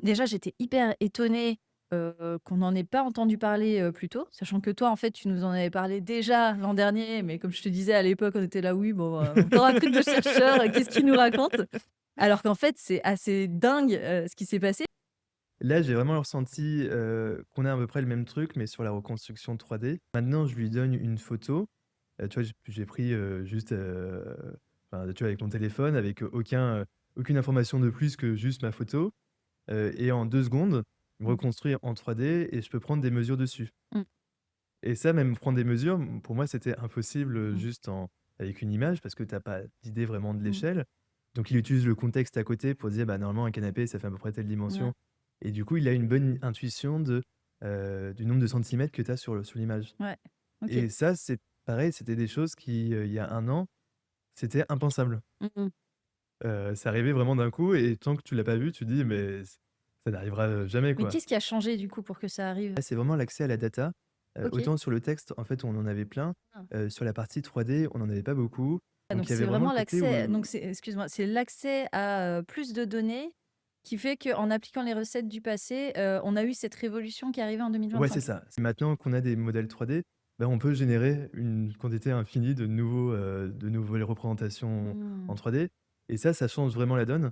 Déjà, j'étais hyper étonnée, qu'on n'en ait pas entendu parler, plus tôt, sachant que toi, en fait, tu nous en avais parlé déjà l'an dernier, mais comme je te disais à l'époque, on était là: «Oui, bon, encore un truc de chercheur, qu'est-ce qu'il nous raconte?» alors qu'en fait, c'est assez dingue, ce qui s'est passé. Là, j'ai vraiment ressenti, qu'on a à peu près le même truc, mais sur la reconstruction 3D. Maintenant, je lui donne une photo, tu vois, j'ai pris, juste, enfin, tu vois, avec mon téléphone, avec aucune information de plus que juste ma photo, et en 2 secondes, me Mmh. reconstruire en 3D et je peux prendre des mesures dessus. Mmh. Et ça, même prendre des mesures, pour moi, c'était impossible, Mmh. juste avec une image parce que tu as pas d'idée vraiment de Mmh. l'échelle. Donc il utilise le contexte à côté pour dire: «Bah, normalement, un canapé, ça fait à peu près telle Ouais. dimension» et du coup, il a une bonne intuition du nombre de centimètres que tu as sur l'image Ouais. OK. et ça, c'est pareil, c'était des choses qui, il y a 1 an, c'était impensable. Mmh mh. C'est arrivé vraiment d'un coup et tant que tu l'as pas vu, tu te dis: «Mais ça n'arrivera jamais, Mais quoi». qu'est-ce qui a changé du coup pour que ça arrive? Là, c'est vraiment l'accès à la data. OK. Autant sur le texte, en fait, on en avait plein, Ah. sur la partie 3D, on en avait pas beaucoup. Ah Donc donc il y avait c'est vraiment le vraiment côté l'accès où donc c'est excuse-moi, c'est l'accès à, plus de données qui fait qu'en appliquant les recettes du passé, on a eu cette révolution qui est arrivée en ouais, c'est 2025? ça. C'est maintenant qu'on a des modèles 3D, bah, on peut générer une quantité infinie de nouvelles représentations en Mmh. 3D et ça change vraiment la donne.